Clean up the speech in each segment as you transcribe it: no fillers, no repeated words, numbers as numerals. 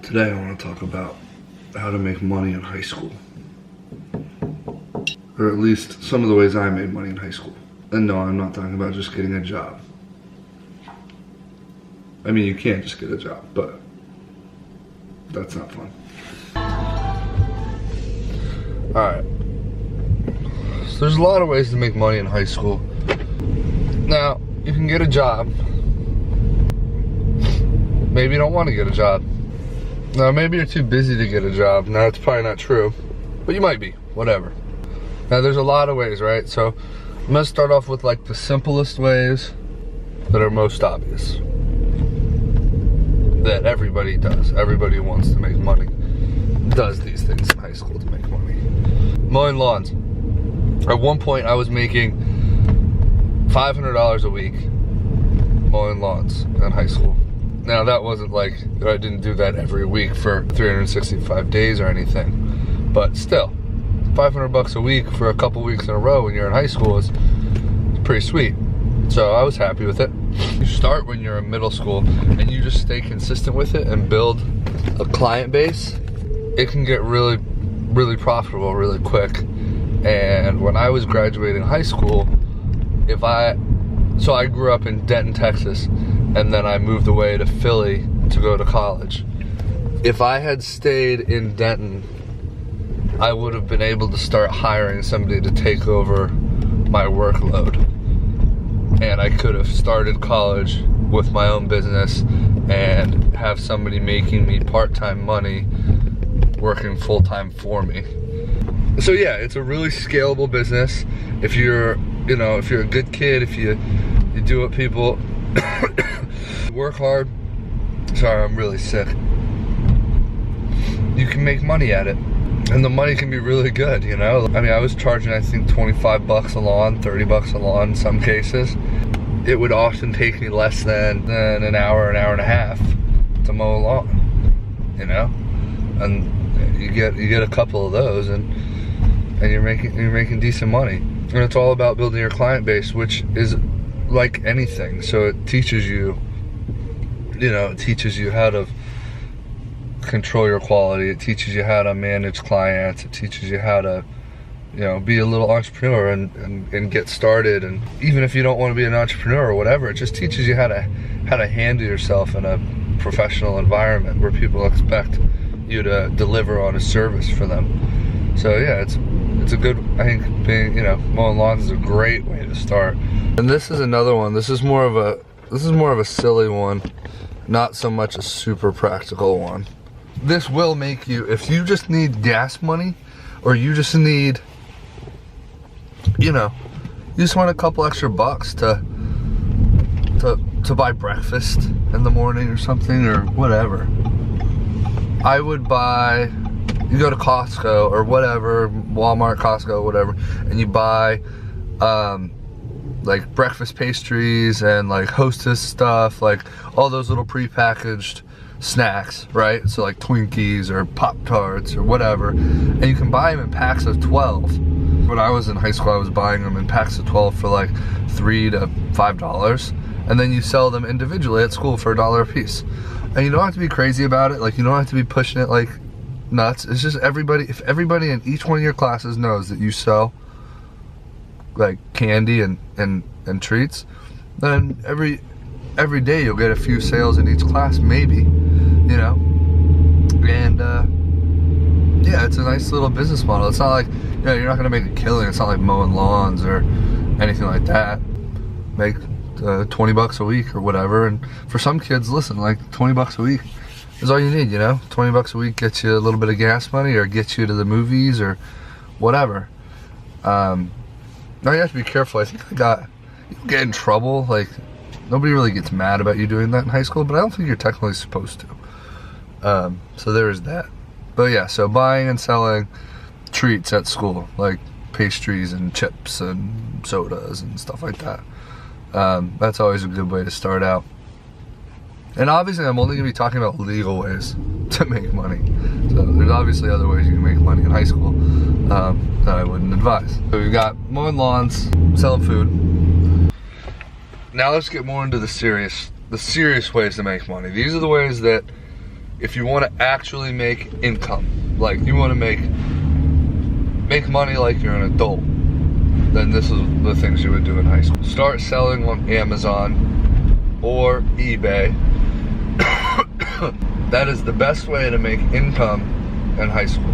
Today I want to talk about how to make money in high school. Or at least some of the ways I made money in high school. And no, I'm not talking about just getting a job. I mean, you can't just get a job, but that's not fun. Alright. So there's a lot of ways to make money in high school. Now, you can get a job. Maybe you don't want to get a job. Now, maybe you're too busy to get a job. Now, that's probably not true, but you might be, whatever. Now, there's a lot of ways, right? So, I'm gonna start off with like the simplest ways that are most obvious. That everybody does. Everybody who wants to make money does these things in high school to make money. Mowing lawns. At one point, I was making $500 a week mowing lawns in high school. Now that wasn't like, I didn't do that every week for 365 days or anything, but still, 500 bucks a week for a couple weeks in a row when you're in high school is pretty sweet. So I was happy with it. You start when you're in middle school and you just stay consistent with it and build a client base, it can get really, really profitable really quick. And when I was graduating high school, so I grew up in Denton, Texas, and then I moved away to Philly to go to college. If I had stayed in Denton, I would have been able to start hiring somebody to take over my workload. And I could have started college with my own business and have somebody making me part-time money working full-time for me. So yeah, it's a really scalable business. If you're a good kid, if you do what people work hard. Sorry, I'm really sick. You can make money at it. And the money can be really good, you know? I mean, I was charging, I think, 25 bucks a lawn, 30 bucks a lawn in some cases. It would often take me less than an hour and a half to mow a lawn, you know? And you get a couple of those and you're making decent money. And it's all about building your client base, which is like anything. So it teaches you, it teaches you how to control your quality. It teaches you how to manage clients. It teaches you how to, be a little entrepreneur and get started. And even if you don't want to be an entrepreneur or whatever, it just teaches you how to handle yourself in a professional environment where people expect you to deliver on a service for them. So yeah, it's a good, I think mowing lawns is a great way to start. And this is another one. This is more of a silly one, not so much a super practical one. This will make you, if you just need gas money, or you just need, you just want a couple extra bucks to buy breakfast in the morning or something or whatever. I would buy, you go to Costco or whatever, Walmart, Costco, whatever, and you buy like breakfast pastries and like Hostess stuff, like all those little prepackaged snacks, right? So like Twinkies or Pop-Tarts or whatever, and you can buy them in packs of 12. When I was in high school, I was buying them in packs of 12 for like $3 to $5, and then you sell them individually at school for $1 a piece. And you don't have to be crazy about it, like you don't have to be pushing it like nuts. It's just if everybody in each one of your classes knows that you sell like candy and treats, then every day you'll get a few sales in each class, maybe, and yeah, it's a nice little business model. It's not like, you're not gonna make a killing. It's not like mowing lawns or anything like that. Make 20 bucks a week or whatever. And for some kids, listen, like 20 bucks a week is all you need, 20 bucks a week gets you a little bit of gas money or gets you to the movies or whatever. Now you have to be careful. I think you get in trouble. Like, nobody really gets mad about you doing that in high school, but I don't think you're technically supposed to. So there is that. But yeah, so buying and selling treats at school, like pastries and chips and sodas and stuff like that. That's always a good way to start out. And obviously I'm only going to be talking about legal ways to make money. So there's obviously other ways you can make money in high school that I wouldn't advise. So we've got mowing lawns, selling food. Now let's get more into the serious ways to make money. These are the ways that if you want to actually make income, like you want to make money like you're an adult, then this is the things you would do in high school. Start selling on Amazon or eBay. That is the best way to make income in high school.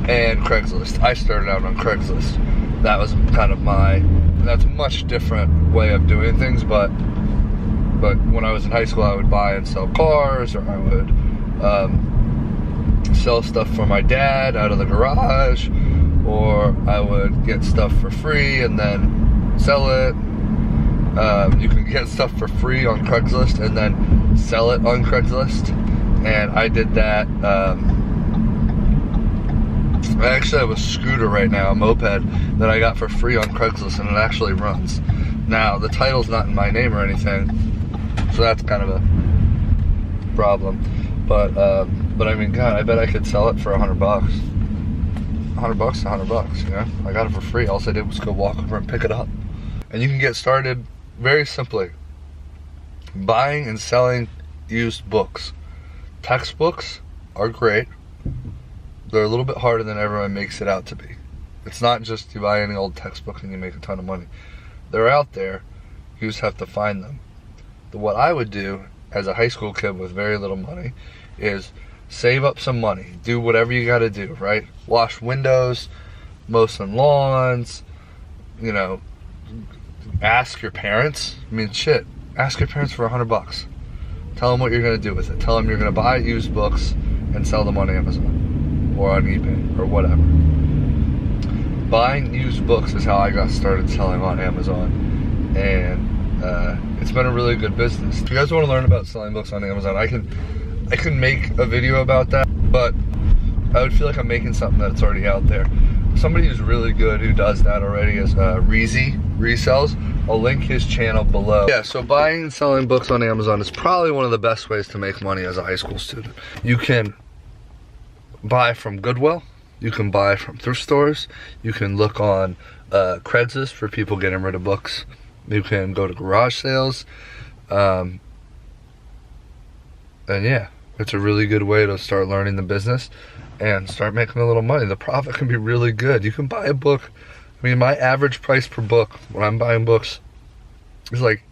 And Craigslist. I started out on Craigslist. That was kind of that's a much different way of doing things, but when I was in high school, I would buy and sell cars, or I would sell stuff for my dad out of the garage, or I would get stuff for free and then sell it. You can get stuff for free on Craigslist and then sell it on Craigslist, and I did that. I actually have a scooter right now, a moped, that I got for free on Craigslist, and it actually runs. Now, the title's not in my name or anything, so that's kind of a problem. But I mean, God, I bet I could sell it for $100. $100 to $100, you know? I got it for free. All I did was go walk over and pick it up. And you can get started very simply. Buying and selling used books. Textbooks are great. They're a little bit harder than everyone makes it out to be. It's not just you buy any old textbook and you make a ton of money. They're out there. You just have to find them. What I would do as a high school kid with very little money is save up some money. Do whatever you got to do, right? Wash windows, mow some lawns, you know, ask your parents. I mean, shit, ask your parents for $100. Tell them what you're going to do with it. Tell them you're going to buy used books and sell them on Amazon or on eBay or whatever. Buying used books is how I got started selling on Amazon, and it's been a really good business. If you guys want to learn about selling books on Amazon, I can make a video about that, but I would feel like I'm making something that's already out there. Somebody who's really good who does that already is REEZY, RESELLS. I'll link his channel below. Yeah, so buying and selling books on Amazon is probably one of the best ways to make money as a high school student. You can buy from Goodwill, you can buy from thrift stores, you can look on Craigslist for people getting rid of books, you can go to garage sales, and yeah, it's a really good way to start learning the business and start making a little money. The profit can be really good. You can buy a book. I mean, my average price per book when I'm buying books is like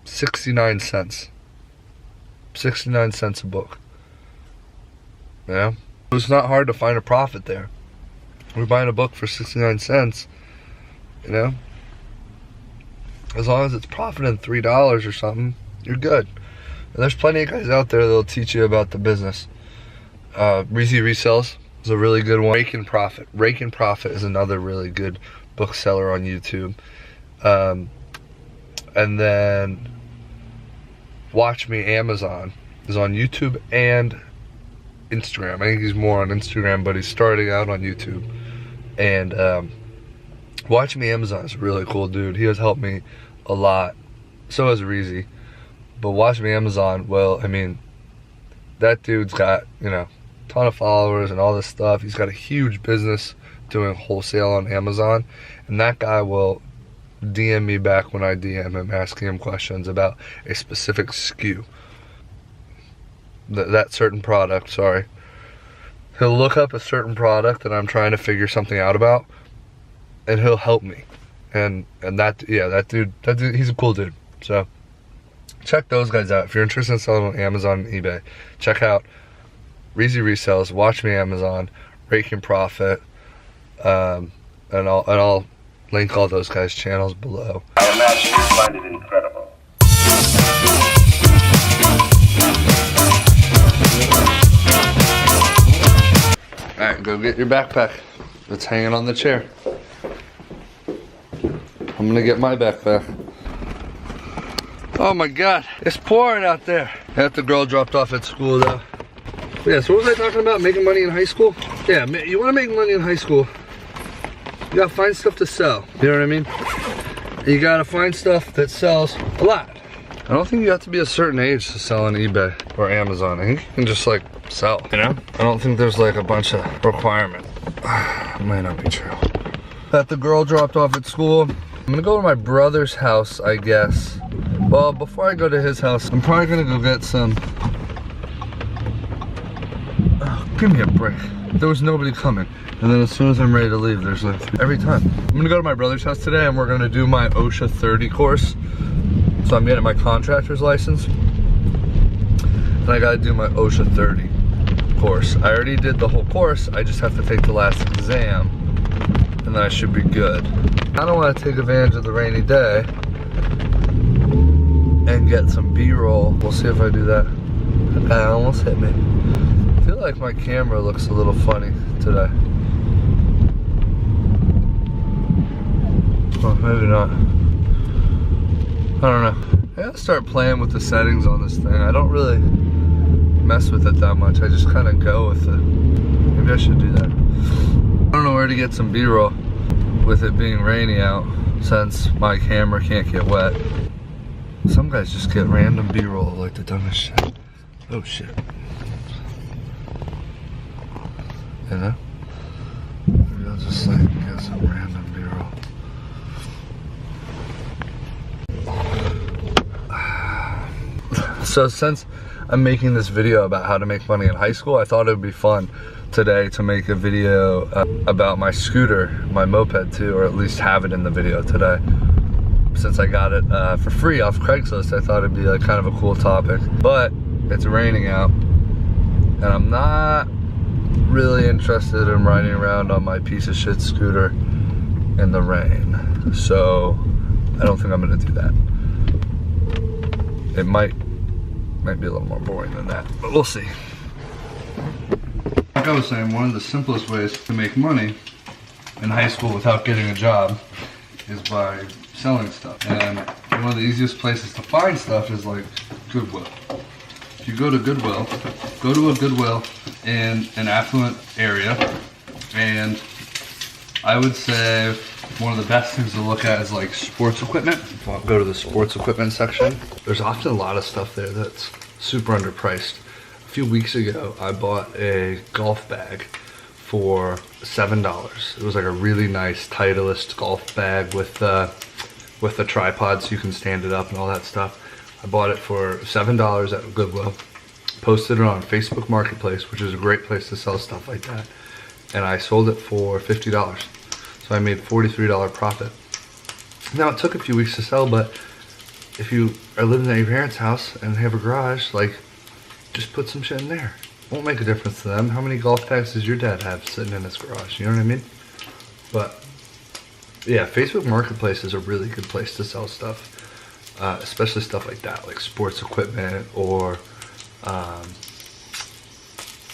69 cents. 69 cents a book. Yeah, it's not hard to find a profit there. We're buying a book for 69 cents, you know? As long as it's profiting $3 or something, you're good. And there's plenty of guys out there that'll teach you about the business. REEZY RESELLS is a really good one. RAIKEN Profit. RAIKEN Profit is another really good bookseller on YouTube. And then Watch Me Amazon is on YouTube and Instagram. I think he's more on Instagram, but he's starting out on YouTube. And Watch Me Amazon is a really cool dude. He has helped me a lot. So has REEZY. But Watch Me Amazon, well, I mean, that dude's got, you know, a ton of followers and all this stuff. He's got a huge business doing wholesale on Amazon. And that guy will DM me back when I DM him, asking him questions about a specific SKU. That certain product, sorry. He'll look up a certain product that I'm trying to figure something out about, and he'll help me. And that, yeah, that dude, he's a cool dude. So check those guys out. If you're interested in selling on Amazon and eBay, check out REEZY RESELLS, Watch Me Amazon, RAIKEN Profit, and I'll link all those guys' channels below. I imagine you find it incredible. Alright, go get your backpack. It's hanging on the chair. I'm gonna get my backpack. Oh my God, it's pouring out there. That the girl dropped off at school though. Yeah, so what was I talking about? Making money in high school? Yeah, you wanna make money in high school, you gotta find stuff to sell. You know what I mean? You gotta find stuff that sells a lot. I don't think you have to be a certain age to sell on eBay or Amazon. I think you can just like sell, you know? I don't think there's like a bunch of requirement. It might not be true. That the girl dropped off at school. I'm gonna go to my brother's house, I guess. Well, before I go to his house, I'm probably gonna go get some Oh, give me a break. There was nobody coming. And then as soon as I'm ready to leave, there's like, every time. I'm gonna go to my brother's house today and we're gonna do my OSHA 30 course. So I'm getting my contractor's license. And I gotta do my OSHA 30 course. I already did the whole course. I just have to take the last exam and then I should be good. I don't wanna take advantage of the rainy day and get some B-roll. We'll see if I do that. That guy almost hit me. I feel like my camera looks a little funny today. Oh, maybe not. I don't know. I gotta start playing with the settings on this thing. I don't really mess with it that much. I just kind of go with it. Maybe I should do that. I don't know where to get some B-roll with it being rainy out since my camera can't get wet. Some guys just get random B-roll like the dumbest shit. Oh shit. You know? Maybe I'll just like get some random B-roll. So since I'm making this video about how to make money in high school, I thought it would be fun today to make a video about my scooter, my moped too, or at least have it in the video today. Since I got it for free off Craigslist, I thought it'd be like kind of a cool topic. But it's raining out and I'm not really interested in riding around on my piece of shit scooter in the rain. So I don't think I'm gonna do that. It might be a little more boring than that, but we'll see. Like I was saying, one of the simplest ways to make money in high school without getting a job is by selling stuff. And one of the easiest places to find stuff is like Goodwill. If you go to Goodwill, go to a Goodwill in an affluent area, and I would say one of the best things to look at is like sports equipment. Go to the sports equipment section. There's often a lot of stuff there that's super underpriced. A few weeks ago, I bought a golf bag for $7. It was like a really nice Titleist golf bag with the tripod so you can stand it up and all that stuff. I bought it for $7 at Goodwill. Posted it on Facebook Marketplace, which is a great place to sell stuff like that. And I sold it for $50. So I made $43 profit. Now it took a few weeks to sell, but if you are living at your parents' house and have a garage, like, just put some shit in there. Won't make a difference to them. How many golf bags does your dad have sitting in his garage? You know what I mean? But yeah, Facebook Marketplace is a really good place to sell stuff, especially stuff like that, like sports equipment or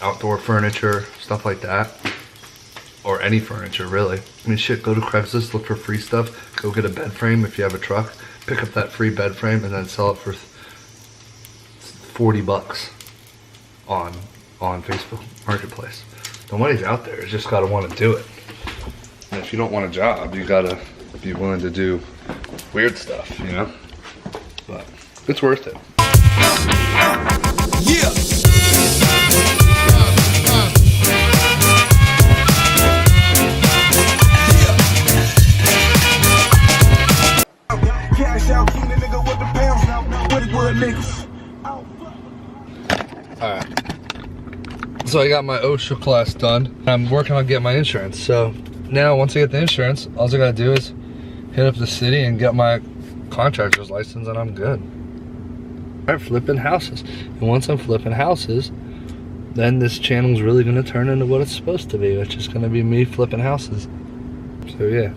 outdoor furniture, stuff like that. Or any furniture, really. I mean, shit, go to Craigslist, look for free stuff. Go get a bed frame if you have a truck. Pick up that free bed frame and then sell it for 40 bucks on Facebook Marketplace. The money's out there. You just gotta want to do it. And if you don't want a job, you gotta be willing to do weird stuff, you know? But it's worth it. Yeah. Alright, so I got my OSHA class done. I'm working on getting my insurance. So now once I get the insurance, all I gotta do is hit up the city and get my contractor's license and I'm good. I'm flipping houses. And once I'm flipping houses, then this channel's really gonna turn into what it's supposed to be, which is gonna be me flipping houses. So yeah.